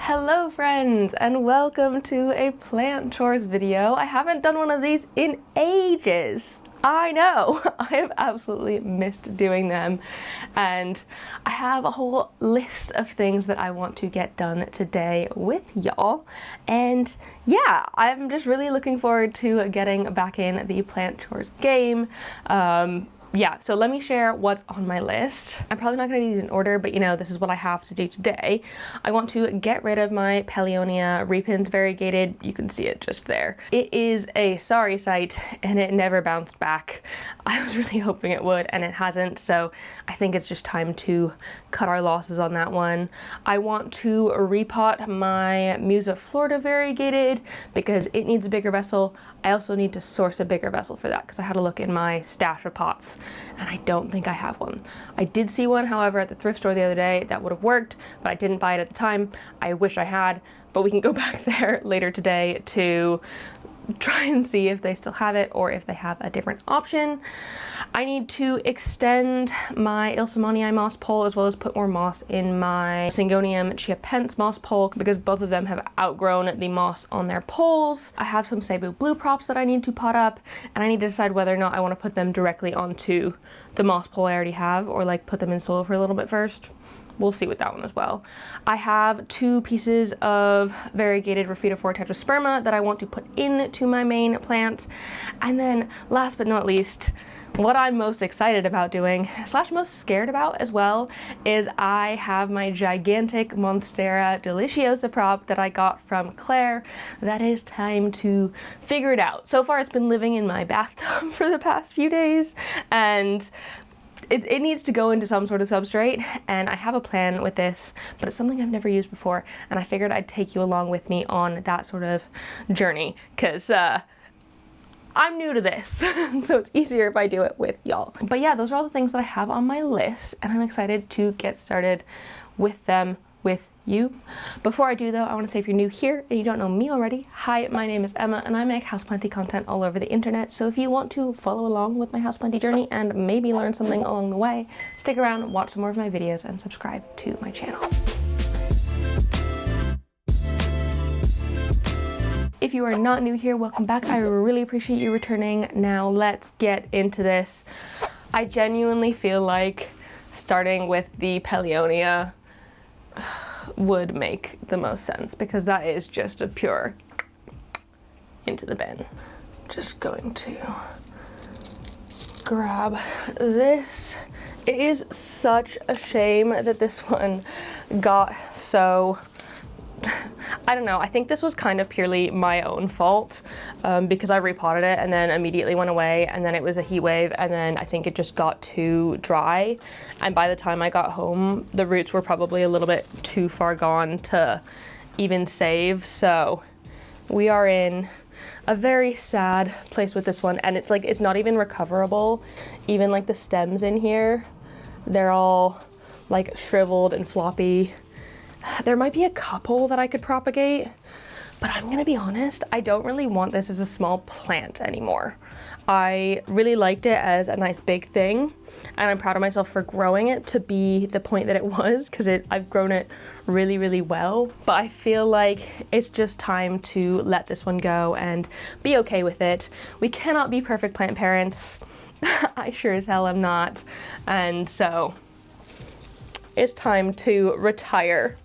Hello friends, and welcome to a plant chores video. I haven't done one of these in ages. I know, I have absolutely missed doing them, and I have a whole list of things that I want to get done today with y'all. And yeah, I'm just really looking forward to getting back in the plant chores game. Yeah, so let me share what's on my list. I'm probably not going to do these in order, but you know, this is what I have to do today. I want to get rid of my pellionia repins variegated. You can see it just there. It is a sorry sight and it never bounced back. I was really hoping it would and it hasn't, so I think it's just time to cut our losses on that one. I want to repot my Musa Florida variegated because it needs a bigger vessel. I also need to source a bigger vessel for that because I had a look in my stash of pots and I don't think I have one. I did see one, however, at the thrift store the other day that would have worked, but I didn't buy it at the time. I wish I had, but we can go back there later today to try and see if they still have it or if they have a different option. I need to extend my Ilsamanii moss pole as well as put more moss in my Syngonium chiapense moss pole because both of them have outgrown the moss on their poles. I have some cebu blue props that I need to pot up, and I need to decide whether or not I want to put them directly onto the moss pole I already have or like put them in soil for a little bit first. We'll see with that one as well. I have 2 pieces of variegated raphidophora tetrasperma that I want to put into my main plant. And then last but not least, what I'm most excited about doing, slash most scared about as well, is I have my gigantic monstera deliciosa prop that I got from Claire. That is time to figure it out. So far it's been living in my bathtub for the past few days, and it needs to go into some sort of substrate, and I have a plan with this, but it's something I've never used before, and I figured I'd take you along with me on that sort of journey, because I'm new to this, so it's easier if I do it with y'all. But yeah, those are all the things that I have on my list, and I'm excited to get started with them with you. Before I do though, I want to say if you're new here and you don't know me already, hi, my name is Emma and I make houseplanty content all over the internet. So if you want to follow along with my houseplanty journey and maybe learn something along the way, stick around, watch some more of my videos, and subscribe to my channel. If you are not new here, welcome back. I really appreciate you returning. Now let's get into this. I genuinely feel like starting with the pellionia would make the most sense because that is just a pure into the bin. Just going to grab this. It is such a shame that this one got so, I don't know, I think this was kind of purely my own fault because I repotted it and then immediately went away, and then it was a heat wave, and then I think it just got too dry, and by the time I got home the roots were probably a little bit too far gone to even save. So we are in a very sad place with this one, and it's like it's not even recoverable. Even like the stems in here, they're all like shriveled and floppy. There might be a couple that I could propagate, but I'm gonna be honest, I don't really want this as a small plant anymore. I really liked it as a nice big thing, and I'm proud of myself for growing it to be the point that it was, because I've grown it really, really well. But I feel like it's just time to let this one go and be okay with it. We cannot be perfect plant parents. I sure as hell am not. And so it's time to retire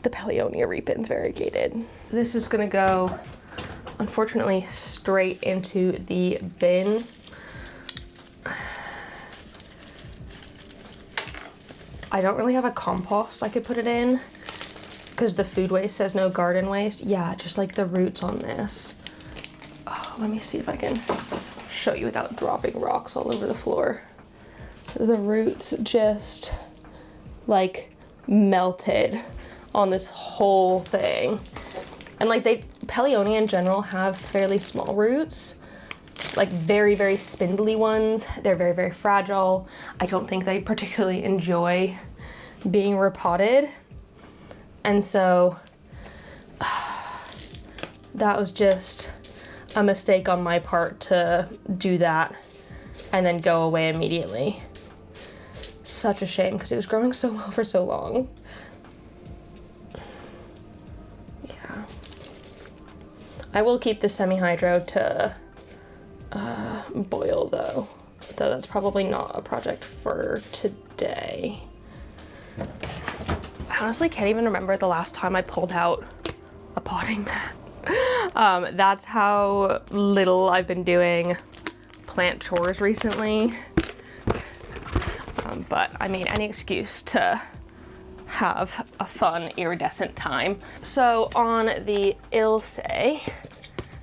the pellionia repins variegated. This is gonna go, unfortunately, straight into the bin. I don't really have a compost I could put it in because the food waste says no garden waste. Yeah, just like the roots on this. Oh, let me see if I can show you without dropping rocks all over the floor. The roots just like melted on this whole thing. And like pellionia in general have fairly small roots, like very, very spindly ones. They're very, very fragile. I don't think they particularly enjoy being repotted. And so that was just a mistake on my part to do that and then go away immediately. Such a shame because it was growing so well for so long. I will keep the semi-hydro to boil though that's probably not a project for today. I honestly can't even remember the last time I pulled out a potting mat. That's how little I've been doing plant chores recently. But I mean, any excuse to have a fun iridescent time. So on the Ilse,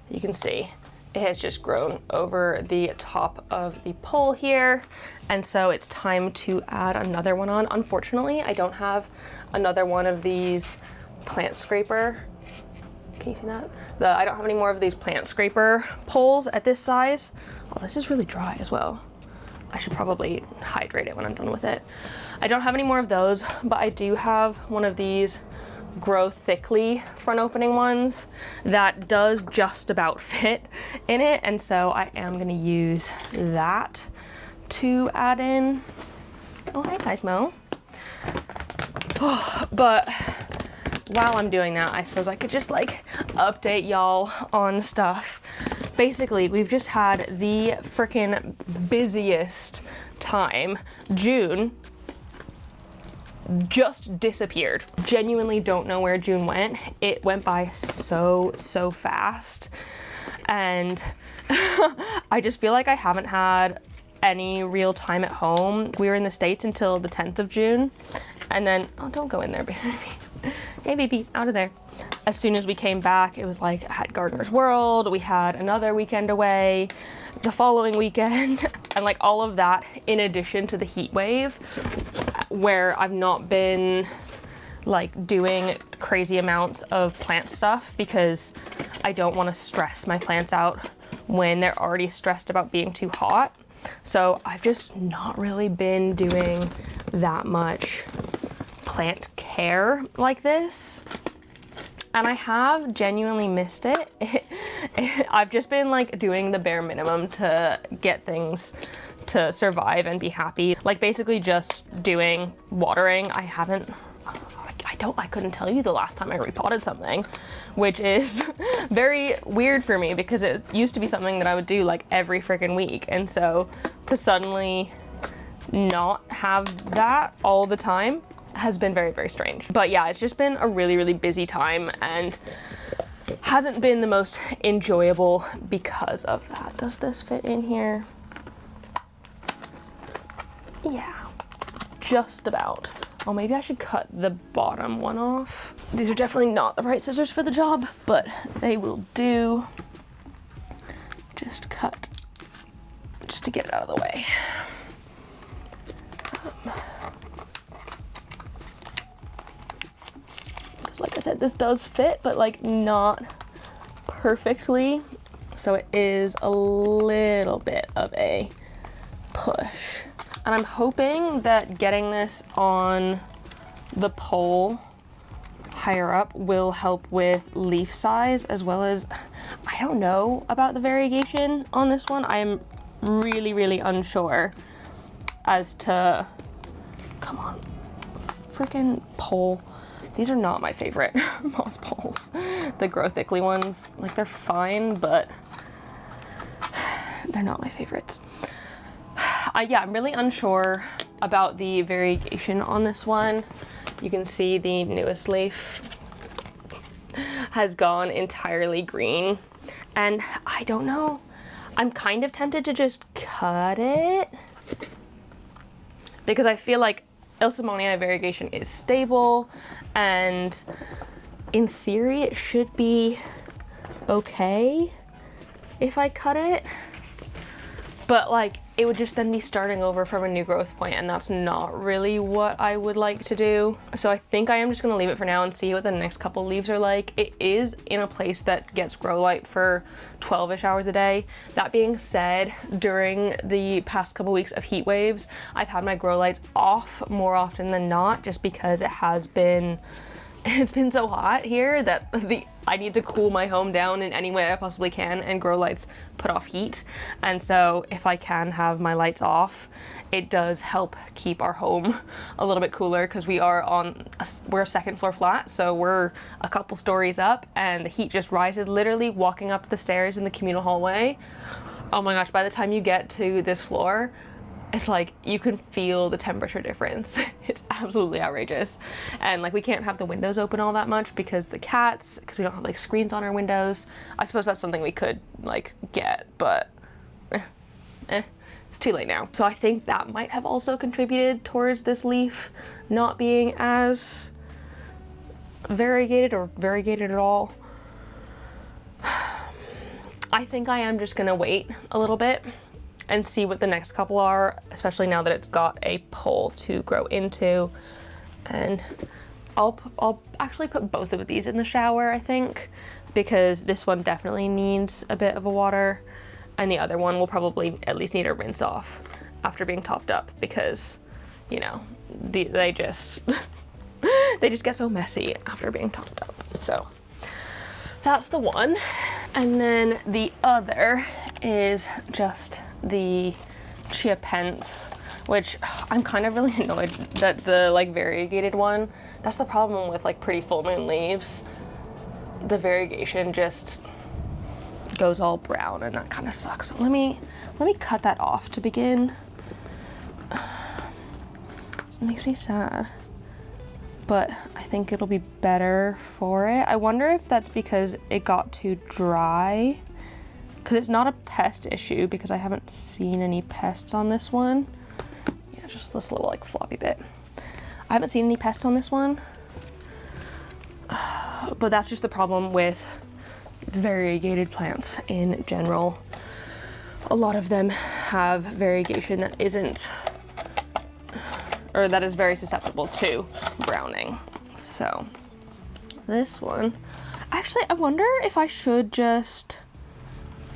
you can see it has just grown over the top of the pole here. And so it's time to add another one on. Unfortunately, I don't have another one of these plant scraper. Can you see that? I don't have any more of these plant scraper poles at this size. Oh, this is really dry as well. I should probably hydrate it when I'm done with it. I don't have any more of those, but I do have one of these grow thickly front opening ones that does just about fit in it. And so I am gonna use that to add in. Oh, hey guys, Mo. But while I'm doing that, I suppose I could just like update y'all on stuff. Basically, we've just had the freaking busiest time. June just disappeared. Genuinely don't know where June went. It went by so fast. And I just feel like I haven't had any real time at home. We were in the States until the 10th of June. And then, oh, don't go in there, baby. Hey, baby, out of there. As soon as we came back, it was like I had Gardener's World. We had another weekend away the following weekend. And like all of that in addition to the heat wave, where I've not been like doing crazy amounts of plant stuff because I don't want to stress my plants out when they're already stressed about being too hot. So I've just not really been doing that much plant care like this. And I have genuinely missed it. I've just been like doing the bare minimum to get things to survive and be happy. Like basically just doing watering. I couldn't tell you the last time I repotted something, which is very weird for me because it used to be something that I would do like every freaking week. And so to suddenly not have that all the time has been very strange. But yeah, it's just been a really busy time and hasn't been the most enjoyable because of that. Does this fit in here? Yeah, just about. Oh, maybe I should cut the bottom one off. These are definitely not the right scissors for the job, but they will do. Just cut, just to get it out of the way. Because like I said, this does fit, but like not perfectly. So it is a little bit of a push. And I'm hoping that getting this on the pole higher up will help with leaf size, as well as, I don't know about the variegation on this one. I am really unsure as to, come on, freaking pole. These are not my favorite moss poles. The grow thickly ones, like they're fine, but they're not my favorites. Yeah, I'm really unsure about the variegation on this one. You can see the newest leaf has gone entirely green. And I don't know, I'm kind of tempted to just cut it because I feel like Ilsemonia variegation is stable and in theory it should be okay if I cut it. But like, it would just then be starting over from a new growth point, and that's not really what I would like to do. So I think I am just gonna leave it for now and see what the next couple leaves are like. It is in a place that gets grow light for 12-ish hours a day. That being said, during the past couple weeks of heat waves, I've had my grow lights off more often than not, just because it has been it's been so hot here that I need to cool my home down in any way I possibly can, and grow lights put off heat. And so if I can have my lights off, it does help keep our home a little bit cooler, because we're a second floor flat, so we're a couple stories up and the heat just rises literally walking up the stairs in the communal hallway. Oh my gosh, by the time you get to this floor, it's like you can feel the temperature difference. It's absolutely outrageous. And like we can't have the windows open all that much because we don't have like screens on our windows. I suppose that's something we could like get, but it's too late now. So I think that might have also contributed towards this leaf not being as variegated or variegated at all. I think I am just gonna wait a little bit and see what the next couple are, especially now that it's got a pole to grow into. And I'll actually put both of these in the shower, I think, because this one definitely needs a bit of a water, and the other one will probably at least need a rinse off after being topped up, because, you know, they just they just get so messy after being topped up. So that's the one. And then the other is just the chia pence, which I'm kind of really annoyed that the like variegated one, that's the problem with like pretty full moon leaves. The variegation just goes all brown and that kind of sucks. So let me cut that off to begin. It makes me sad, but I think it'll be better for it. I wonder if that's because it got too dry, because it's not a pest issue, because I haven't seen any pests on this one. Yeah, just this little like floppy bit. I haven't seen any pests on this one, but that's just the problem with variegated plants in general. A lot of them have variegation that isn't, or that is very susceptible to browning. So this one, actually, I wonder if I should just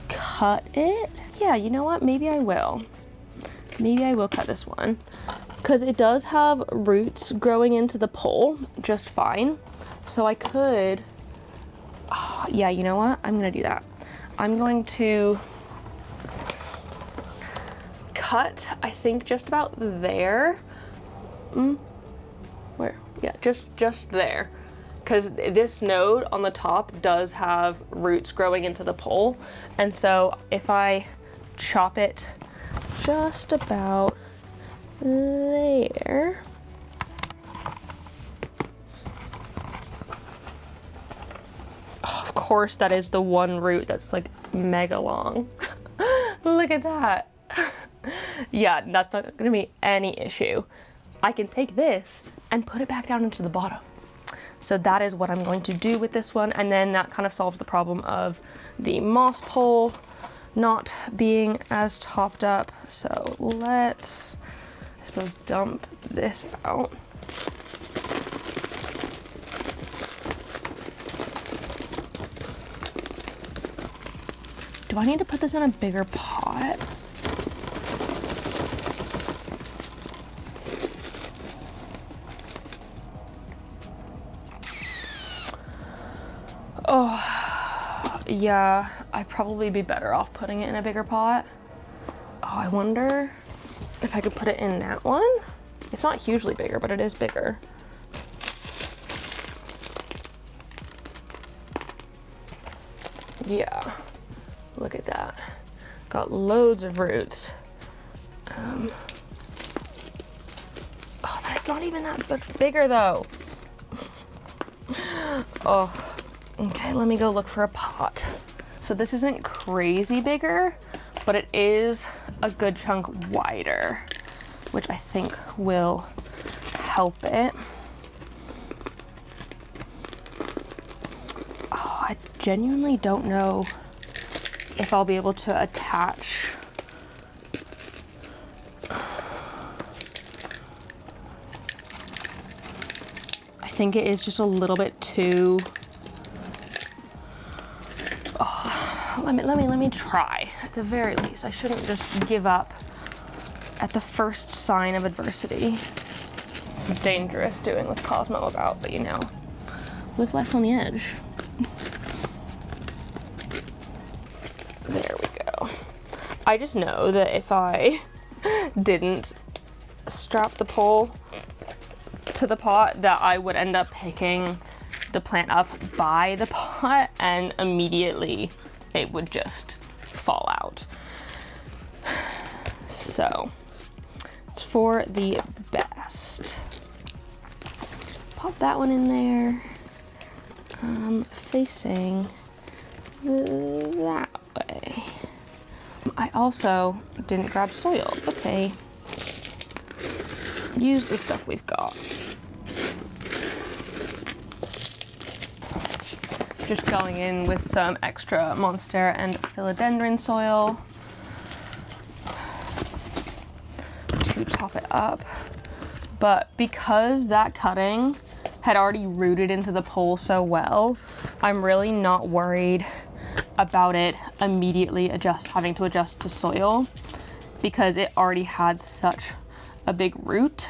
cut it. Yeah, you know what? Maybe I will. Maybe I will cut this one, because it does have roots growing into the pole just fine. So I could, yeah, you know what? I'm gonna do that. I'm going to cut, I think, just about there. Where? Yeah, just there. Because this node on the top does have roots growing into the pole. And so if I chop it just about there. Oh, of course, that is the one root that's like mega long. Look at that. Yeah, that's not gonna be any issue. I can take this and put it back down into the bottom. So that is what I'm going to do with this one, and then that kind of solves the problem of the moss pole not being as topped up. So let's, I suppose, dump this out. Do I need to put this in a bigger pot? Oh, yeah, I'd probably be better off putting it in a bigger pot. Oh, I wonder if I could put it in that one. It's not hugely bigger, but it is bigger. Yeah, look at that. Got loads of roots. Oh, that's not even that much bigger though. Oh. Okay, let me go look for a pot. So this isn't crazy bigger, but it is a good chunk wider, which I think will help it. Oh, I genuinely don't know if I'll be able to attach. I think it is just a little bit too. Let me try, at the very least. I shouldn't just give up at the first sign of adversity. It's dangerous doing with Cosmo about, but you know. live life on the edge. There we go. I just know that if I didn't strap the pole to the pot, that I would end up picking the plant up by the pot and immediately it would just fall out. So it's for the best. Pop that one in there, facing that way. I also didn't grab soil. Okay, use the stuff we've got. Just going in with some extra monstera and philodendron soil to top it up. But because that cutting had already rooted into the pole so well, I'm really not worried about it immediately having to adjust to soil, because it already had such a big root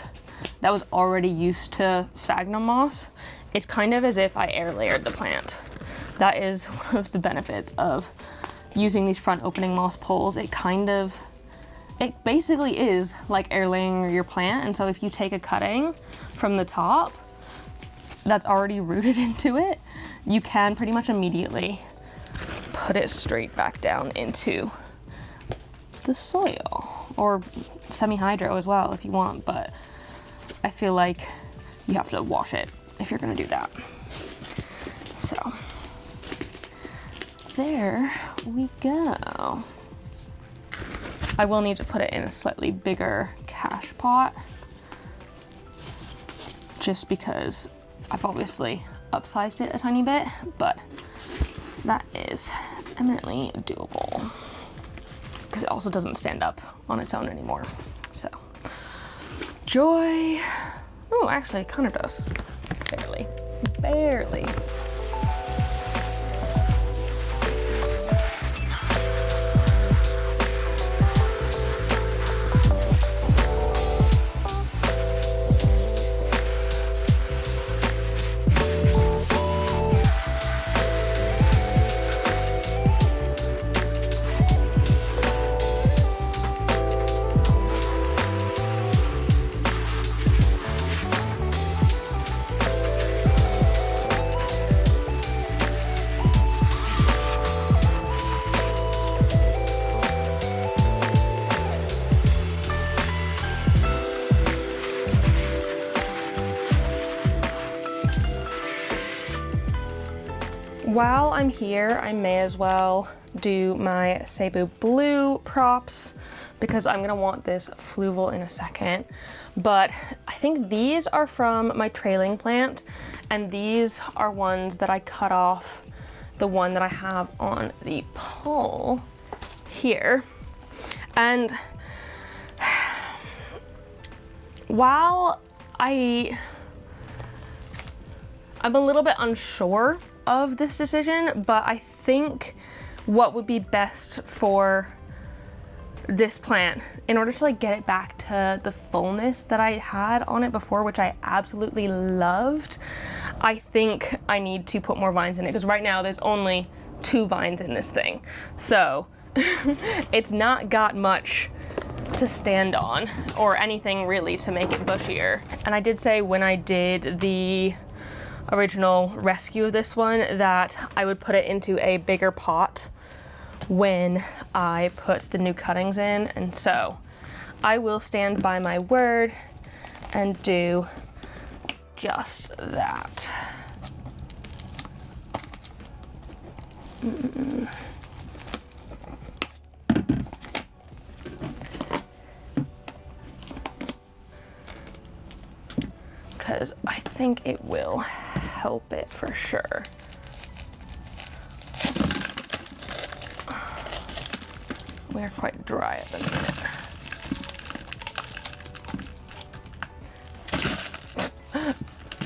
that was already used to sphagnum moss. It's kind of as if I air layered the plant. That is one of the benefits of using these front opening moss poles. It basically is like air layering your plant. And so if you take a cutting from the top that's already rooted into it, you can pretty much immediately put it straight back down into the soil, or semi-hydro as well if you want, but I feel like you have to wash it if you're gonna do that. So there we go. I will need to put it in a slightly bigger cache pot, just because I've obviously upsized it a tiny bit, but that is eminently doable because it also doesn't stand up on its own anymore. So joy. Oh, actually it kind of does, barely. While I'm here, I may as well do my cebu blue props because I'm gonna want this fluval in a second. But I think these are from my trailing plant, and these are ones that I cut off the one that I have on the pole here. And while I'm a little bit unsure of this decision, but I think what would be best for this plant in order to like get it back to the fullness that I had on it before, which I absolutely loved, I think I need to put more vines in it, because right now there's only 2 vines in this thing. So it's not got much to stand on or anything really to make it bushier. And I did say when I did the original rescue of this one that I would put it into a bigger pot when I put the new cuttings in, and so I will stand by my word and do just that. Because I think it will help it for sure. We're quite dry at the minute.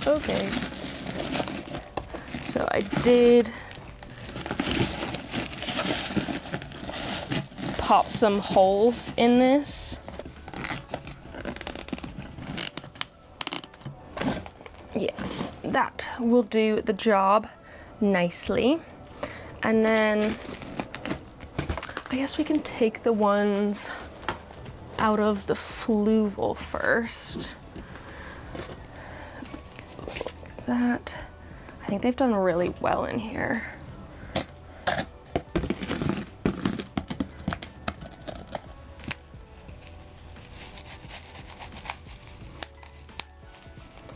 Okay. So I did pop some holes in this. Yeah, that will do the job nicely. And then I guess we can take the ones out of the fluval first. Like that. I think they've done really well in here.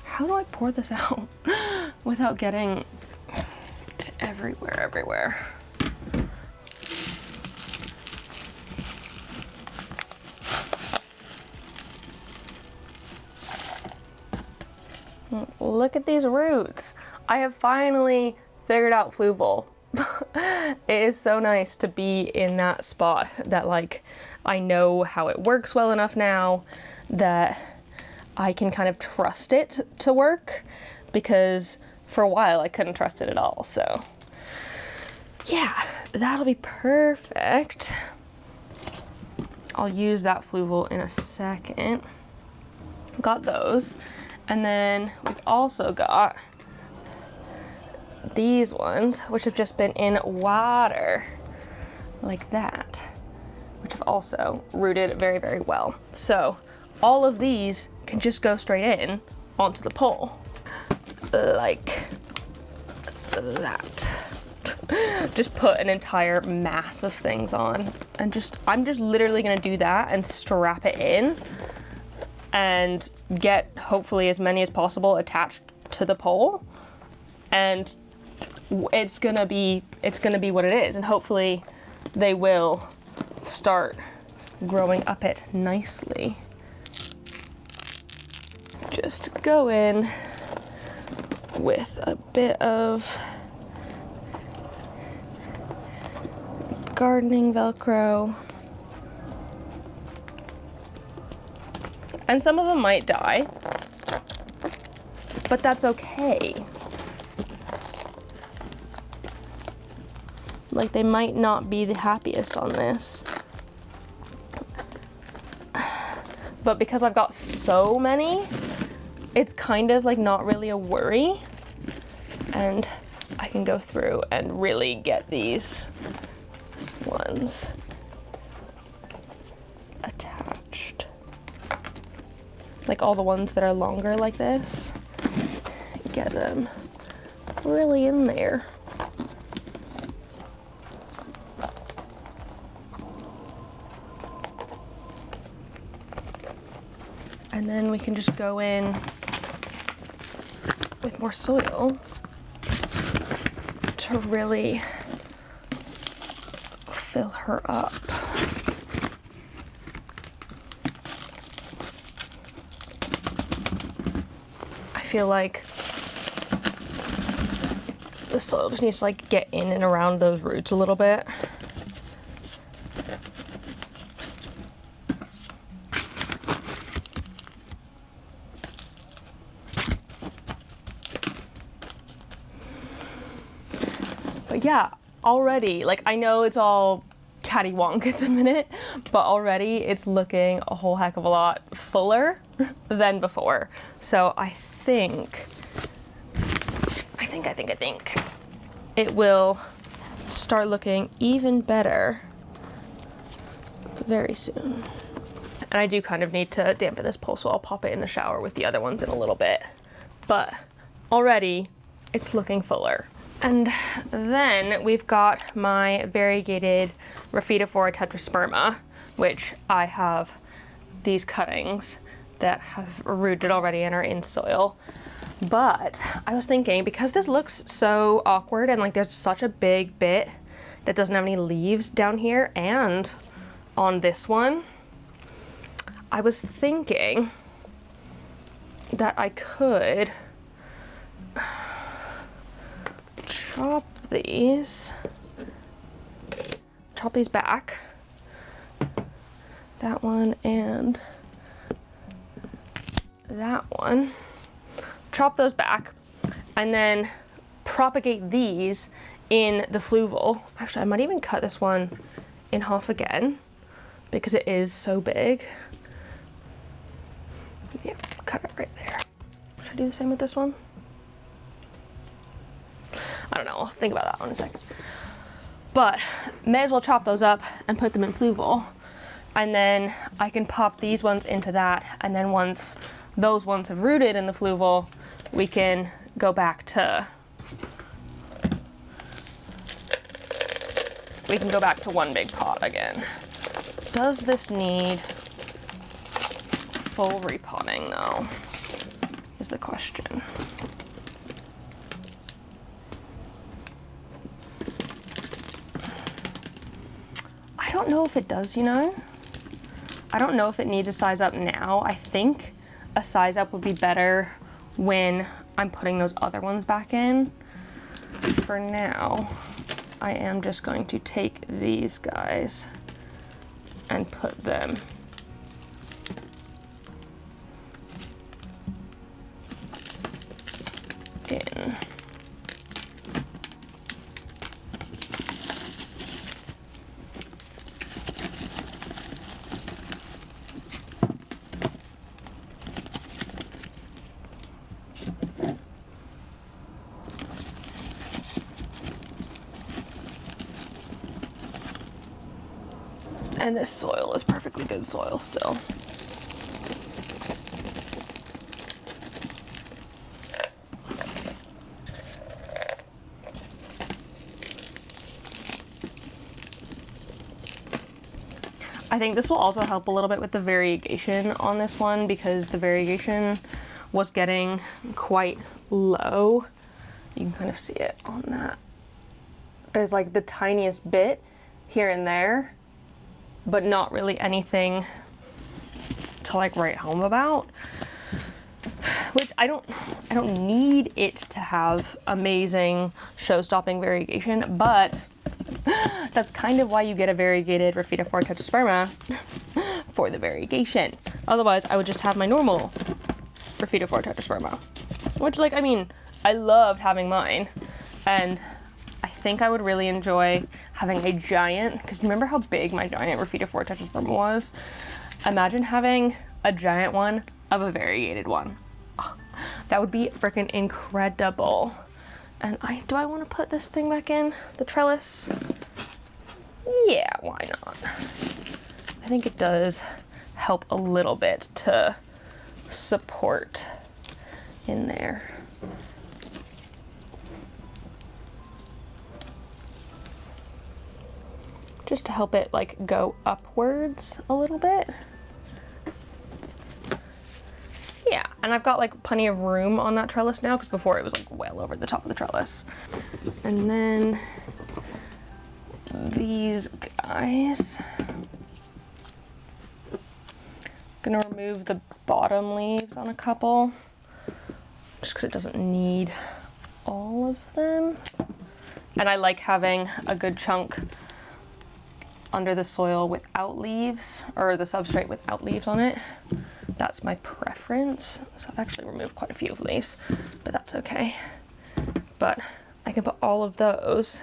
How do I pour this out without getting it everywhere? Look at these roots. I have finally figured out fluval. It is so nice to be in that spot that like I know how it works well enough now that I can kind of trust it to work, because for a while I couldn't trust it at all. So yeah, that'll be perfect. I'll use that fluval in a second. Got those. And then we've also got these ones, which have just been in water like that, which have also rooted very, very well. So all of these can just go straight in onto the pole like that. Just put an entire mass of things on, and I'm just literally gonna do that and strap it in and get hopefully as many as possible attached to the pole, and it's gonna be what it is, and hopefully they will start growing up it nicely. Just go in with a bit of gardening Velcro. And some of them might die, but that's okay. Like, they might not be the happiest on this. But because I've got so many, it's kind of like not really a worry. And I can go through and really get these ones attached. Like all the ones that are longer like this, get them really in there. And then we can just go in with more soil to really fill her up. I feel like the soil just needs to like get in and around those roots a little bit. Yeah, already, like, I know it's all cattywonk at the minute, but already it's looking a whole heck of a lot fuller than before. So I think it will start looking even better very soon. And I do kind of need to dampen this pole, so I'll pop it in the shower with the other ones in a little bit. But already it's looking fuller. And then we've got my variegated raphidophora tetrasperma, which I have these cuttings that have rooted already and are in soil. But I was thinking, because this looks so awkward and like there's such a big bit that doesn't have any leaves down here and on this one, I was thinking that I could chop these back, that one and that one, chop those back, and then propagate these in the fluval. Actually, I might even cut this one in half again because it is so big. Yeah, cut it right there. Should I do the same with this one? I don't know, I'll think about that one in a second. But may as well chop those up and put them in fluval. And then I can pop these ones into that. And then once those ones have rooted in the fluval, we can go back to one big pot again. Does this need full repotting though, is the question. I don't know if it does, you know? I don't know if it needs a size up now. I think a size up would be better when I'm putting those other ones back in. For now, I am just going to take these guys and put them in. And this soil is perfectly good soil still. I think this will also help a little bit with the variegation on this one, because the variegation was getting quite low. You can kind of see it on that. There's like the tiniest bit here and there, but not really anything to like write home about. Which I don't need it to have amazing show-stopping variegation, but that's kind of why you get a variegated raphidophora tetrasperma for the variegation. Otherwise, I would just have my normal raphidophora tetrasperma, which, like, I mean, I loved having mine, and I think I would really enjoy having a giant, because remember how big my giant raphidophora tetrasperma was? Imagine having a giant one of a variegated one. Oh, that would be freaking incredible. And do I want to put this thing back in, the trellis? Yeah, why not? I think it does help a little bit to support in there. Just to help it like go upwards a little bit. Yeah, and I've got like plenty of room on that trellis now, because before it was like well over the top of the trellis. And then these guys, gonna remove the bottom leaves on a couple, just because it doesn't need all of them. And I like having a good chunk under the soil without leaves, or the substrate without leaves on it. That's my preference. So I've actually removed quite a few of leaves, but that's okay. But I can put all of those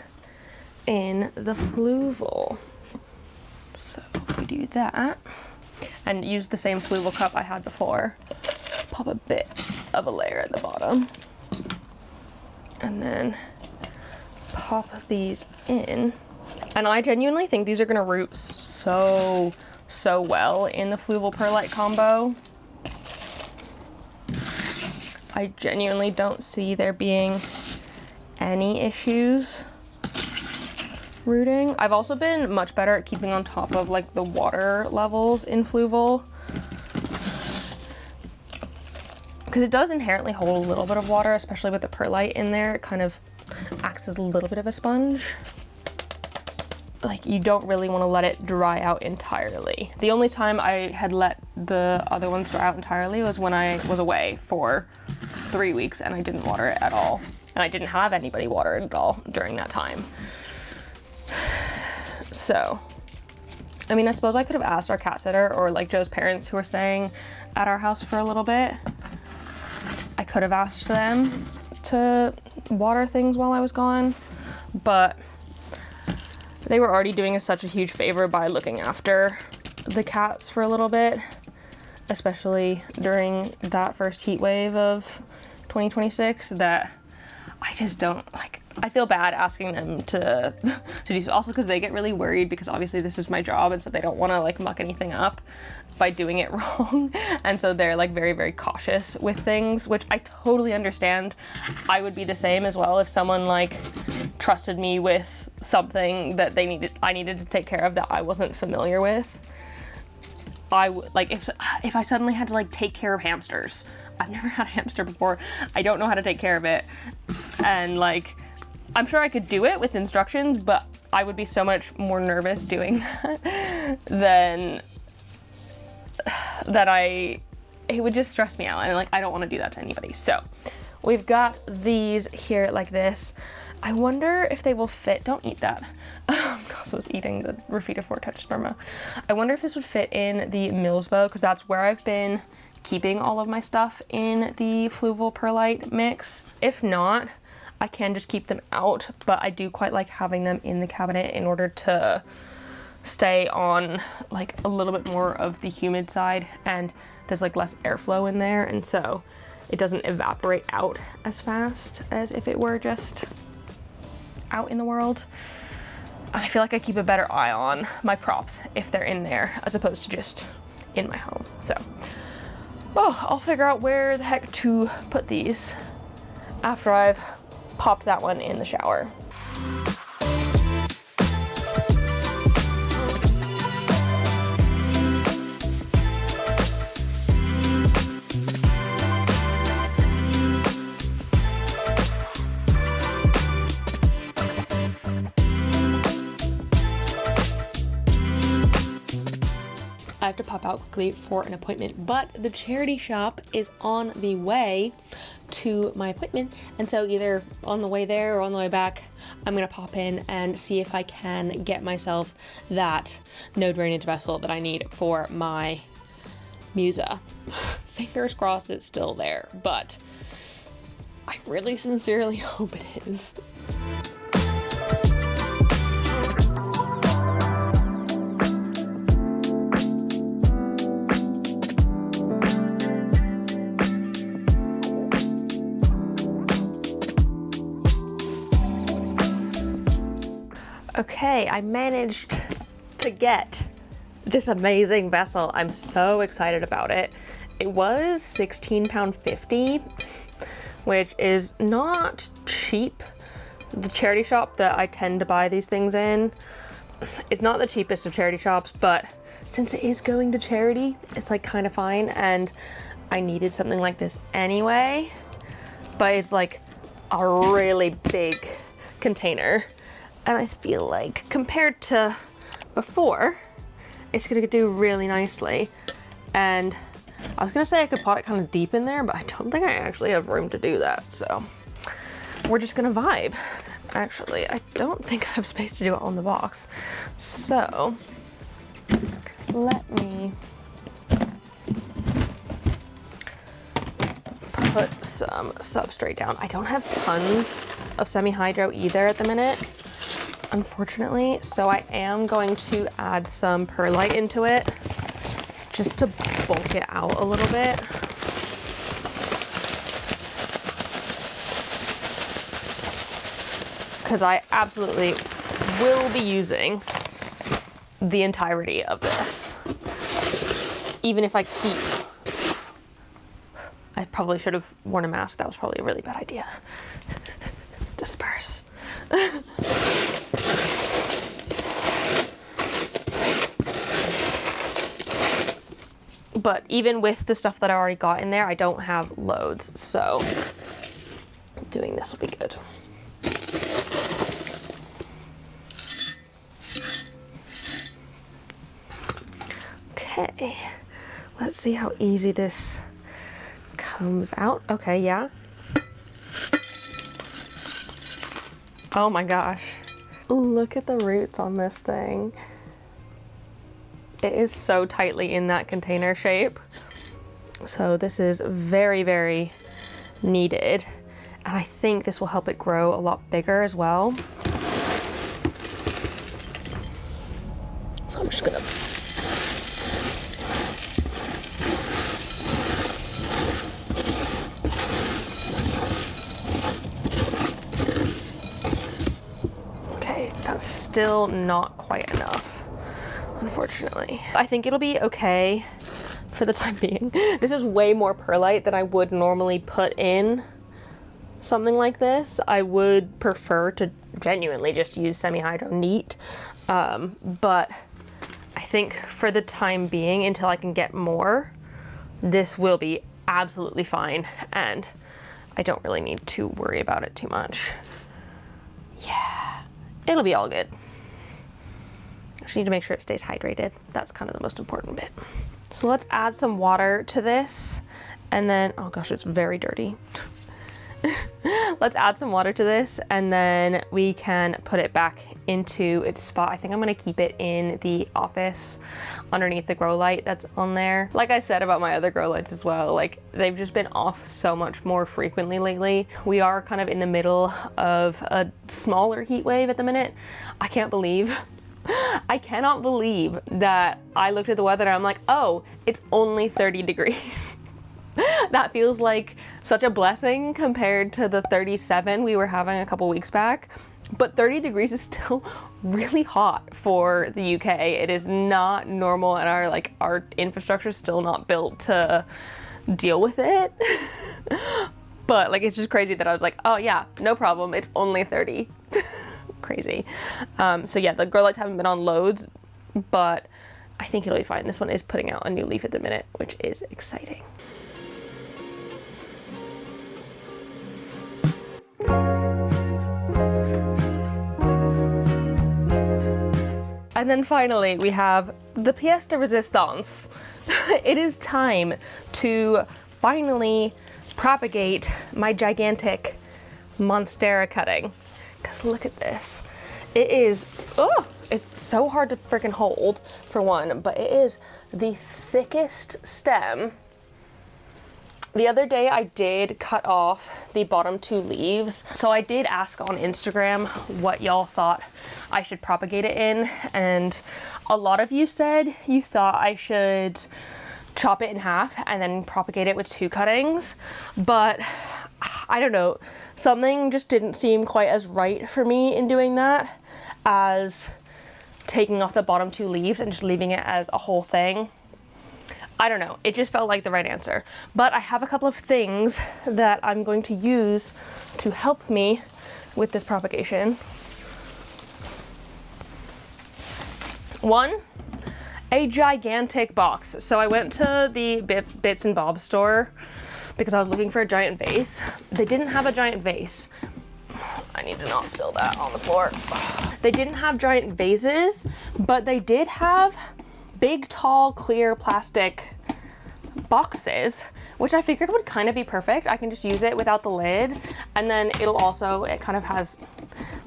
in the fluval. So we do that and use the same fluval cup I had before. Pop a bit of a layer at the bottom and then pop these in. And I genuinely think these are gonna root so well in the fluval perlite combo. I genuinely don't see there being any issues rooting. I've also been much better at keeping on top of like the water levels in fluval, because it does inherently hold a little bit of water, especially with the perlite in there. It kind of acts as a little bit of a sponge. Like, you don't really want to let it dry out entirely. The only time I had let the other ones dry out entirely was when I was away for 3 weeks and I didn't water it at all. And I didn't have anybody water it at all during that time. So, I mean, I suppose I could have asked our cat sitter or like Joe's parents who were staying at our house for a little bit. I could have asked them to water things while I was gone, but they were already doing us such a huge favor by looking after the cats for a little bit, especially during that first heat wave of 2026, that I just don't, like, I feel bad asking them to do so, also because they get really worried because obviously this is my job, and so they don't want to like muck anything up by doing it wrong. And so they're like very, very cautious with things, which I totally understand. I would be the same as well if someone like trusted me with something that I needed to take care of that I wasn't familiar with. I would, like, if I suddenly had to like take care of hamsters. I've never had a hamster before. I don't know how to take care of it. And like, I'm sure I could do it with instructions, but I would be so much more nervous doing that than it would just stress me out. And like, I don't want to do that to anybody. So we've got these here like this. I wonder if they will fit. Don't eat that. Goss was eating the raphidophora tetrasperma. I wonder if this would fit in the Millsbow, because that's where I've been keeping all of my stuff in the fluval perlite mix. If not, I can just keep them out, but I do quite like having them in the cabinet in order to stay on like a little bit more of the humid side, and there's like less airflow in there, and so it doesn't evaporate out as fast as if it were just out in the world. I feel like I keep a better eye on my props if they're in there as opposed to just in my home. So, I'll figure out where the heck to put these after I've popped that one in the shower. I have to pop out quickly for an appointment, but the charity shop is on the way to my appointment, and so either on the way there or on the way back, I'm gonna pop in and see if I can get myself that no drainage vessel that I need for my musa. Fingers crossed it's still there, but I really sincerely hope it is. Okay, I managed to get this amazing vessel. I'm so excited about it. It was £16.50, which is not cheap. The charity shop that I tend to buy these things in is not the cheapest of charity shops, but since it is going to charity, it's like kind of fine, and I needed something like this anyway, but it's like a really big container. And I feel like compared to before, it's gonna do really nicely. And I was gonna say I could pot it kind of deep in there, but I don't think I actually have room to do that. So we're just gonna vibe. Actually, I don't think I have space to do it on the box. So let me put some substrate down. I don't have tons of semi-hydro either at the minute, unfortunately, so I am going to add some perlite into it just to bulk it out a little bit. Because I absolutely will be using the entirety of this. Even if I keep... I probably should have worn a mask. That was probably a really bad idea. Disperse. But even with the stuff that I already got in there, I don't have loads, so doing this will be good. Okay, let's see how easy this comes out. Okay, yeah. Oh my gosh. Look at the roots on this thing. It is so tightly in that container shape. So this is very, very needed. And I think this will help it grow a lot bigger as well. So I'm just gonna... Okay, that's still not quite enough, unfortunately. I think it'll be okay for the time being. This is way more perlite than I would normally put in something like this. I would prefer to genuinely just use semi-hydro neat, but I think for the time being, until I can get more, this will be absolutely fine, and I don't really need to worry about it too much. Yeah, it'll be all good. I just need to make sure it stays hydrated. That's kind of the most important bit. So let's add some water to this, and then, oh gosh, it's very dirty. Let's add some water to this, and then we can put it back into its spot. I think I'm gonna keep it in the office underneath the grow light that's on there. Like I said about my other grow lights as well, like they've just been off so much more frequently lately. We are kind of in the middle of a smaller heat wave at the minute. I cannot believe that I looked at the weather and I'm like, oh, it's only 30 degrees. That feels like such a blessing compared to the 37 we were having a couple weeks back. But 30 degrees is still really hot for the UK. It is not normal, and our infrastructure is still not built to deal with it. But like, it's just crazy that I was like, oh yeah, no problem, it's only 30. Crazy. So yeah, the grow lights haven't been on loads, but I think it'll be fine. This one is putting out a new leaf at the minute, which is exciting. And then finally, we have the pièce de résistance. It is time to finally propagate my gigantic monstera cutting. Because look at this. It is, oh, it's so hard to freaking hold, for one, but it is the thickest stem. The other day I did cut off the bottom 2 leaves. So I did ask on Instagram what y'all thought I should propagate it in. And a lot of you said you thought I should chop it in half and then propagate it with 2 cuttings. But I don't know, something just didn't seem quite as right for me in doing that as taking off the bottom 2 leaves and just leaving it as a whole thing. I don't know, it just felt like the right answer. But I have a couple of things that I'm going to use to help me with this propagation. One, a gigantic box. So I went to the Bits and Bobs store because I was looking for a giant vase. They didn't have a giant vase. I need to not spill that on the floor. They didn't have giant vases, but they did have big, tall, clear plastic boxes, which I figured would kind of be perfect. I can just use it without the lid, and then it'll also, it kind of has,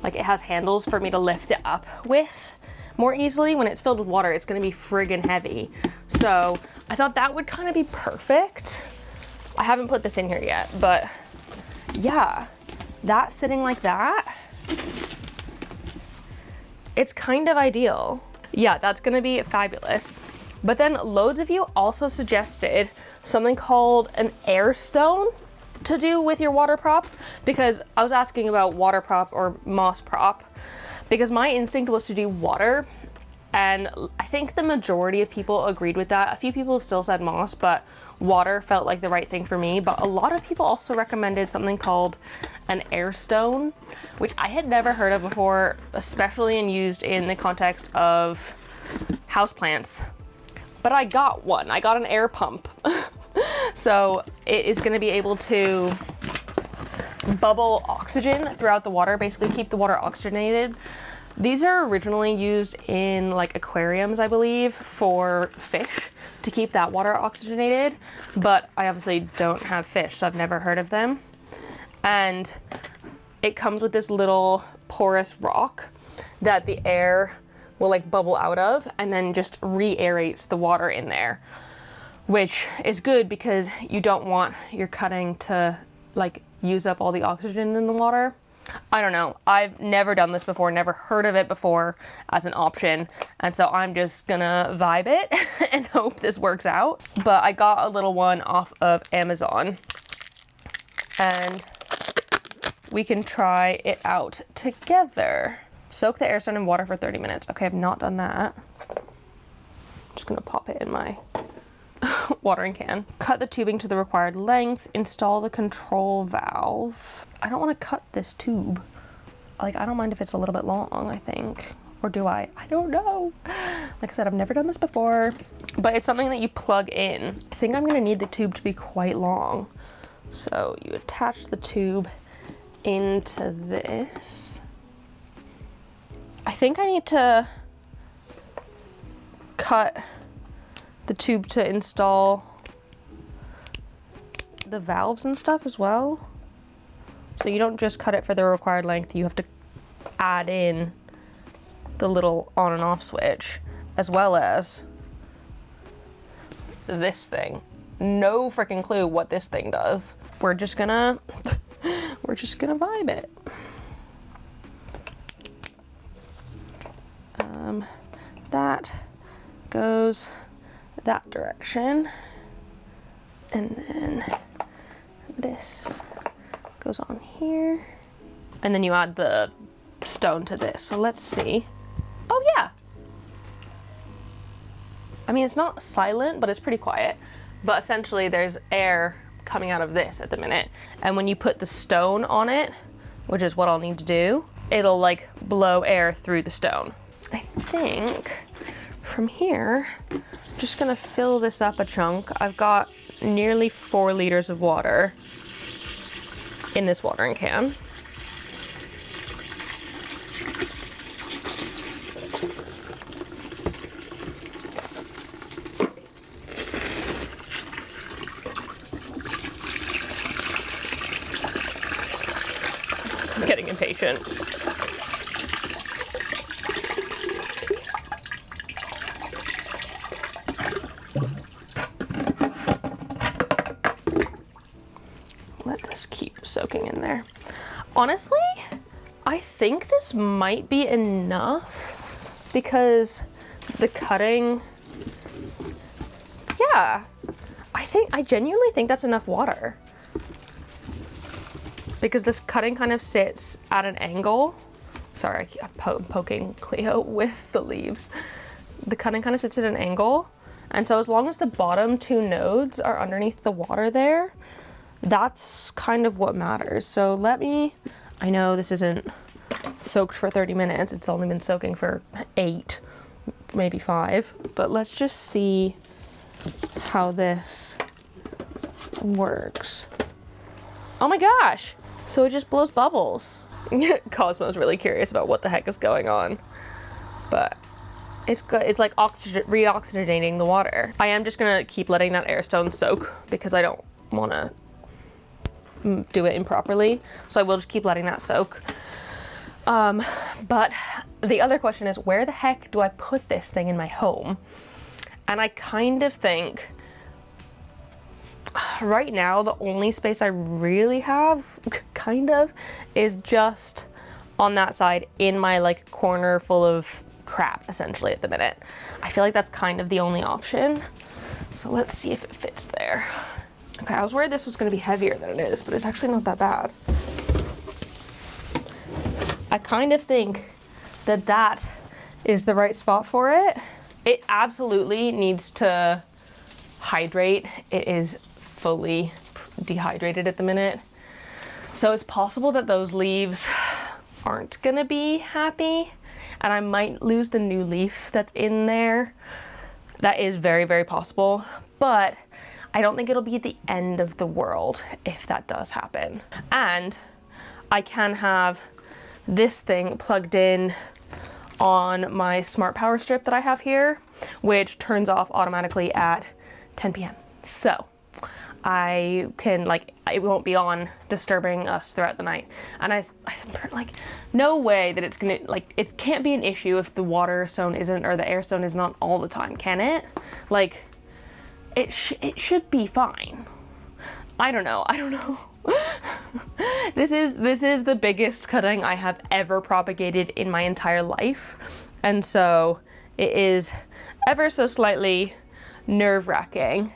like, it has handles for me to lift it up with more easily. When it's filled with water, it's gonna be friggin' heavy. So I thought that would kind of be perfect. I haven't put this in here yet, but yeah, that sitting like that, it's kind of ideal. Yeah, that's gonna be fabulous. But then loads of you also suggested something called an air stone to do with your water prop, because I was asking about water prop or moss prop, because my instinct was to do water, and I think the majority of people agreed with that. A few people still said moss, but water felt like the right thing for me. But a lot of people also recommended something called an air stone, which I had never heard of before, especially and used in the context of houseplants. But I got one. I got an air pump. So it is gonna be able to bubble oxygen throughout the water, basically keep the water oxygenated. These are originally used in like aquariums, I believe, for fish to keep that water oxygenated, but I obviously don't have fish, so I've never heard of them. And it comes with this little porous rock that the air will like bubble out of, and then just re-aerates the water in there, which is good because you don't want your cutting to like use up all the oxygen in the water. I don't know, I've never done this before, never heard of it before as an option, and so I'm just gonna vibe it and hope this works out. But I got a little one off of Amazon, and we can try it out together. Soak the air stone in water for 30 minutes. Okay, I've not done that. I'm just gonna pop it in my watering can. Cut the tubing to the required length. Install the control valve. I don't want to cut this tube. Like, I don't mind if it's a little bit long, I think. Or do I? I don't know. Like I said, I've never done this before, but it's something that you plug in. I think I'm gonna need the tube to be quite long. So you attach the tube into this. I think I need to cut the tube to install the valves and stuff as well. So you don't just cut it for the required length, you have to add in the little on and off switch, as well as this thing. No freaking clue what this thing does. We're just gonna vibe it. That goes that direction, and then this goes on here, and then you add the stone to this. So let's see. Oh yeah, I mean, it's not silent, but it's pretty quiet. But essentially there's air coming out of this at the minute, and when you put the stone on it, which is what I'll need to do, it'll like blow air through the stone. I think from here, I'm just gonna fill this up a chunk. I've got nearly 4 liters of water in this watering can. I'm getting impatient. Let this keep soaking in there. Honestly, I think this might be enough because the cutting, yeah, I genuinely think that's enough water. Because this cutting kind of sits at an angle. Sorry, I'm poking Cleo with the leaves. The cutting kind of sits at an angle. And so as long as the bottom 2 nodes are underneath the water there, that's kind of what matters. So I know this isn't soaked for 30 minutes. It's only been soaking for 8, maybe 5. But let's just see how this works. Oh my gosh. So it just blows bubbles. Cosmo's really curious about what the heck is going on. But it's good. It's like reoxygenating the water. I am just gonna keep letting that air stone soak because I don't wanna do it improperly. So I will just keep letting that soak. But the other question is, where the heck do I put this thing in my home? And I kind of think right now the only space I really have kind of is just on that side in my like corner full of crap essentially at the minute. I feel like that's kind of the only option. So let's see if it fits there. Okay, I was worried this was going to be heavier than it is, but it's actually not that bad. I kind of think that that is the right spot for it. It absolutely needs to hydrate. It is fully dehydrated at the minute. So it's possible that those leaves aren't gonna be happy and I might lose the new leaf that's in there. That is very, very possible, but I don't think it'll be the end of the world if that does happen. And I can have this thing plugged in on my smart power strip that I have here, which turns off automatically at 10 p.m. So I can, like, it won't be on disturbing us throughout the night. And I'm like, no way that it's gonna, like, it can't be an issue if the water stone isn't, or the air stone is not all the time, can it? Like, it should be fine. I don't know. This is the biggest cutting I have ever propagated in my entire life. And so it is ever so slightly nerve-wracking.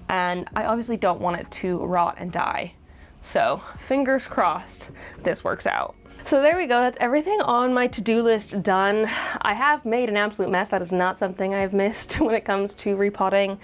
And I obviously don't want it to rot and die. So fingers crossed this works out. So there we go, that's everything on my to-do list done. I have made an absolute mess. That is not something I've missed when it comes to repotting.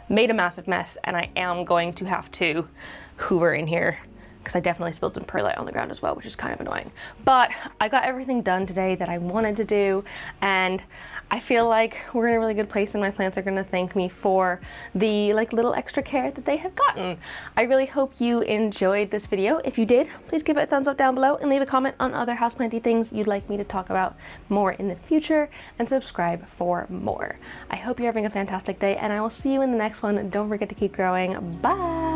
Made a massive mess, and I am going to have to hoover in here because I definitely spilled some perlite on the ground as well, which is kind of annoying. But I got everything done today that I wanted to do, and I feel like we're in a really good place and my plants are gonna thank me for the little extra care that they have gotten. I really hope you enjoyed this video. If you did, please give it a thumbs up down below and leave a comment on other houseplanty things you'd like me to talk about more in the future, and subscribe for more. I hope you're having a fantastic day, and I will see you in the next one. Don't forget to keep growing. Bye!